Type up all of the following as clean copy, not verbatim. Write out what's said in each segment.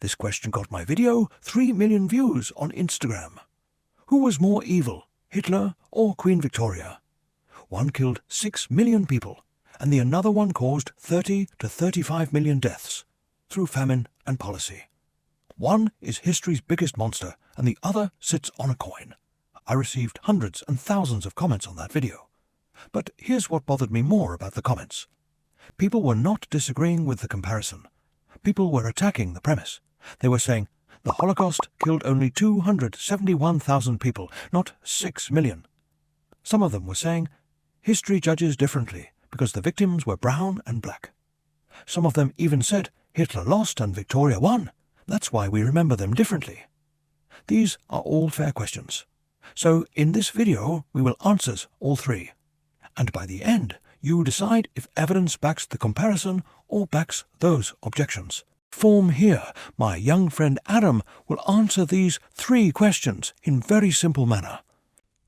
This question got my video 3 million views on Instagram. Who was more evil, Hitler or Queen Victoria? One killed 6 million people, and the another one caused 30 to 35 million deaths through famine and policy. One is history's biggest monster, and the other sits on a coin. I received hundreds and thousands of comments on that video. But here's what bothered me more about the comments. People were not disagreeing with the comparison. People were attacking the premise. They were saying, the Holocaust killed only 271,000 people, not 6 million. Some of them were saying, history judges differently because the victims were brown and black. Some of them even said, Hitler lost and Victoria won. That's why we remember them differently. These are all fair questions. So in this video, we will answer all three. And by the end, you decide if evidence backs the comparison or backs those objections. From here, my young friend Adam will answer these three questions in very simple manner.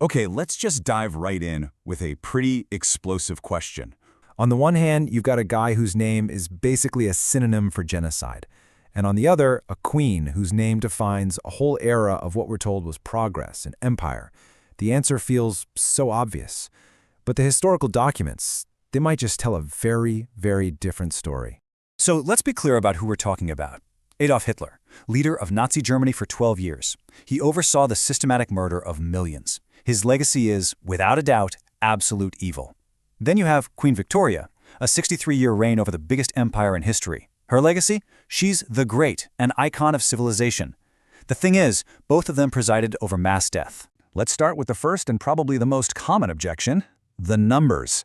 Okay, let's just dive right in with a pretty explosive question. On the one hand, you've got a guy whose name is basically a synonym for genocide. And on the other, a queen whose name defines a whole era of what we're told was progress and empire. The answer feels so obvious. But the historical documents, they might just tell a very, very different story. So let's be clear about who we're talking about. Adolf Hitler, leader of Nazi Germany for 12 years. He oversaw the systematic murder of millions. His legacy is, without a doubt, absolute evil. Then you have Queen Victoria, a 63-year reign over the biggest empire in history. Her legacy? She's the Great, an icon of civilization. The thing is, both of them presided over mass death. Let's start with the first and probably the most common objection, the numbers.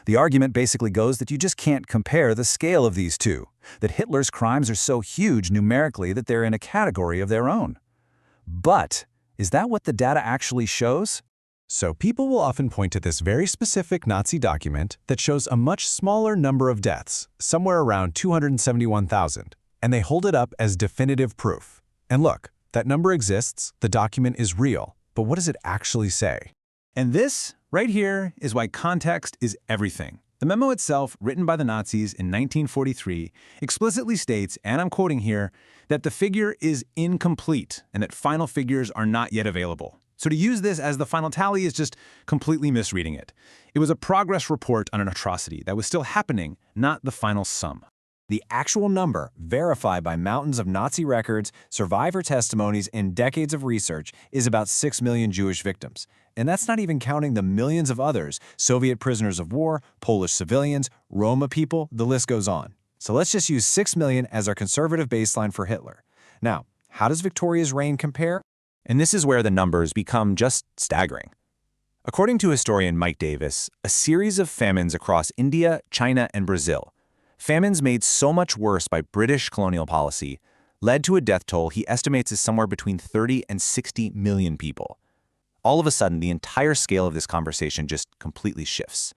The argument basically goes that you just can't compare the scale of these two, that Hitler's crimes are so huge numerically that they're in a category of their own. But is that what the data actually shows? So people will often point to this very specific Nazi document that shows a much smaller number of deaths, somewhere around 271,000, and they hold it up as definitive proof. And look, that number exists, the document is real, but what does it actually say? And this, right here, is why context is everything. The memo itself, written by the Nazis in 1943, explicitly states, and I'm quoting here, that the figure is incomplete and that final figures are not yet available. So to use this as the final tally is just completely misreading it. It was a progress report on an atrocity that was still happening, not the final sum. The actual number, verified by mountains of Nazi records, survivor testimonies, and decades of research, is about 6 million Jewish victims. And that's not even counting the millions of others, Soviet prisoners of war, Polish civilians, Roma people, the list goes on. So let's just use 6 million as our conservative baseline for Hitler. Now, how does Victoria's reign compare? And this is where the numbers become just staggering. According to historian Mike Davis, a series of famines across India, China, and Brazil, famines made so much worse by British colonial policy, led to a death toll he estimates is somewhere between 30 and 60 million people. All of a sudden, the entire scale of this conversation just completely shifts.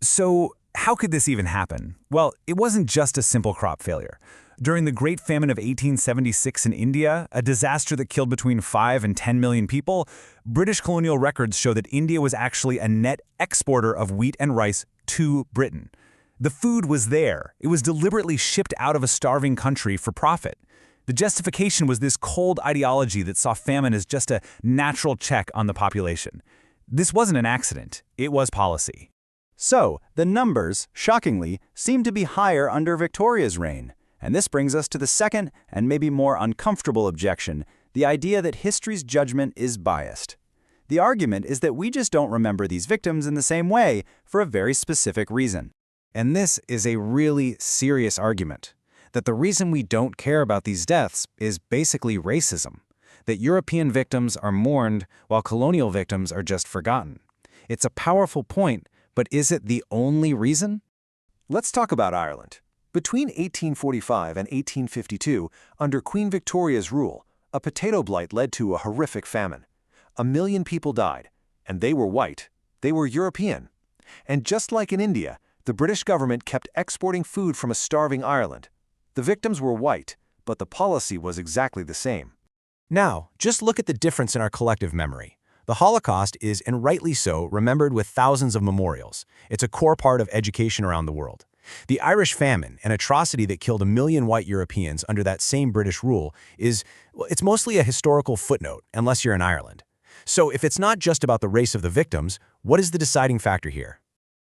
So how could this even happen? Well, it wasn't just a simple crop failure. During the Great Famine of 1876 in India, a disaster that killed between 5 and 10 million people, British colonial records show that India was actually a net exporter of wheat and rice to Britain. The food was there. It was deliberately shipped out of a starving country for profit. The justification was this cold ideology that saw famine as just a natural check on the population. This wasn't an accident. It was policy. So, the numbers, shockingly, seem to be higher under Victoria's reign. And this brings us to the second and maybe more uncomfortable objection, the idea that history's judgment is biased. The argument is that we just don't remember these victims in the same way for a very specific reason. And this is a really serious argument, that the reason we don't care about these deaths is basically racism, that European victims are mourned while colonial victims are just forgotten. It's a powerful point, but is it the only reason? Let's talk about Ireland. Between 1845 and 1852, under Queen Victoria's rule, a potato blight led to a horrific famine. 1 million people died, and they were white. They were European. And just like in India, the British government kept exporting food from a starving Ireland. The victims were white, but the policy was exactly the same. Now, just look at the difference in our collective memory. The Holocaust is, and rightly so, remembered with thousands of memorials. It's a core part of education around the world. The Irish Famine, an atrocity that killed 1 million white Europeans under that same British rule, it's mostly a historical footnote, unless you're in Ireland. So if it's not just about the race of the victims, what is the deciding factor here?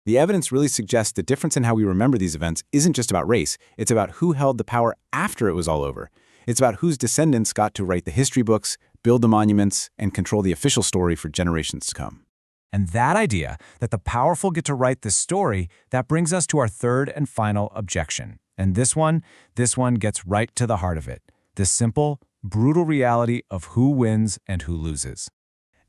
The evidence really suggests the difference in how we remember these events isn't just about race, it's about who held the power after it was all over. It's about whose descendants got to write the history books, build the monuments, and control the official story for generations to come. And that idea, that the powerful get to write this story, that brings us to our third and final objection. And this one gets right to the heart of it. The simple, brutal reality of who wins and who loses.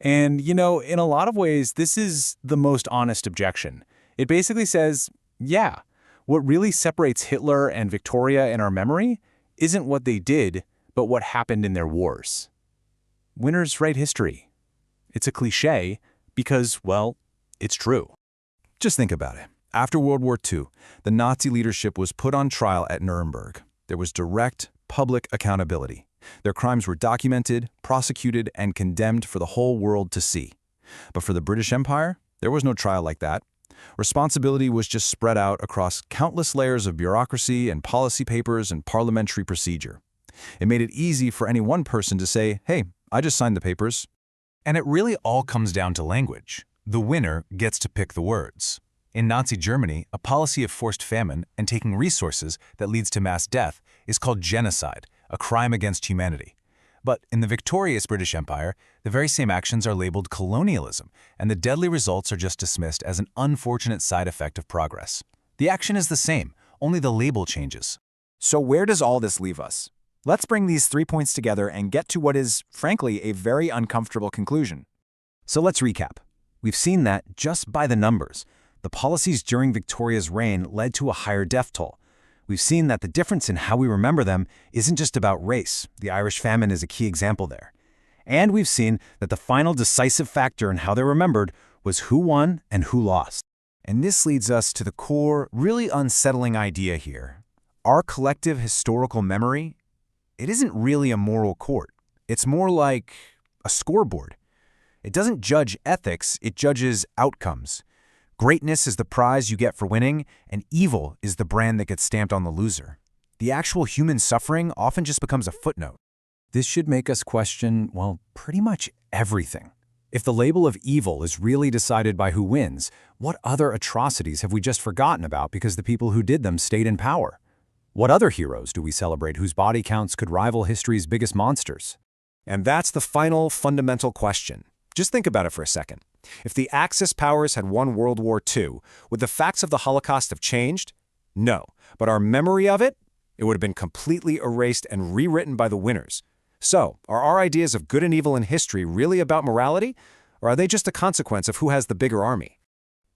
And, in a lot of ways, this is the most honest objection. It basically says, yeah, what really separates Hitler and Victoria in our memory isn't what they did, but what happened in their wars. Winners write history. It's a cliché because, well, it's true. Just think about it. After World War II, the Nazi leadership was put on trial at Nuremberg. There was direct, public accountability. Their crimes were documented, prosecuted, and condemned for the whole world to see. But for the British Empire, there was no trial like that. Responsibility was just spread out across countless layers of bureaucracy and policy papers and parliamentary procedure. It made it easy for any one person to say, hey, I just signed the papers. And it really all comes down to language. The winner gets to pick the words. In Nazi Germany, a policy of forced famine and taking resources that leads to mass death is called genocide, a crime against humanity. But in the victorious British Empire, the very same actions are labeled colonialism, and the deadly results are just dismissed as an unfortunate side effect of progress. The action is the same, only the label changes. So where does all this leave us? Let's bring these 3 points together and get to what is, frankly, a very uncomfortable conclusion. So let's recap. We've seen that, just by the numbers, the policies during Victoria's reign led to a higher death toll. We've seen that the difference in how we remember them isn't just about race. The Irish Famine is a key example there. And we've seen that the final decisive factor in how they're remembered was who won and who lost. And this leads us to the core, really unsettling idea here. Our collective historical memory, it isn't really a moral court. It's more like a scoreboard. It doesn't judge ethics, it judges outcomes. Greatness is the prize you get for winning, and evil is the brand that gets stamped on the loser. The actual human suffering often just becomes a footnote. This should make us question, well, pretty much everything. If the label of evil is really decided by who wins, what other atrocities have we just forgotten about because the people who did them stayed in power? What other heroes do we celebrate whose body counts could rival history's biggest monsters? And that's the final fundamental question. Just think about it for a second. If the Axis powers had won World War II, would the facts of the Holocaust have changed? No. But our memory of it? It would have been completely erased and rewritten by the winners. So, are our ideas of good and evil in history really about morality? Or are they just a consequence of who has the bigger army?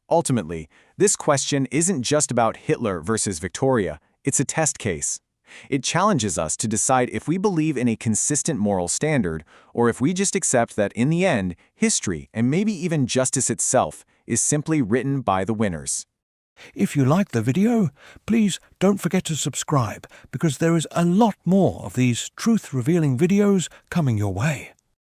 Ultimately, this question isn't just about Hitler versus Victoria. It's a test case. It challenges us to decide if we believe in a consistent moral standard, or if we just accept that in the end, history, and maybe even justice itself, is simply written by the winners. If you liked the video, please don't forget to subscribe, because there is a lot more of these truth-revealing videos coming your way.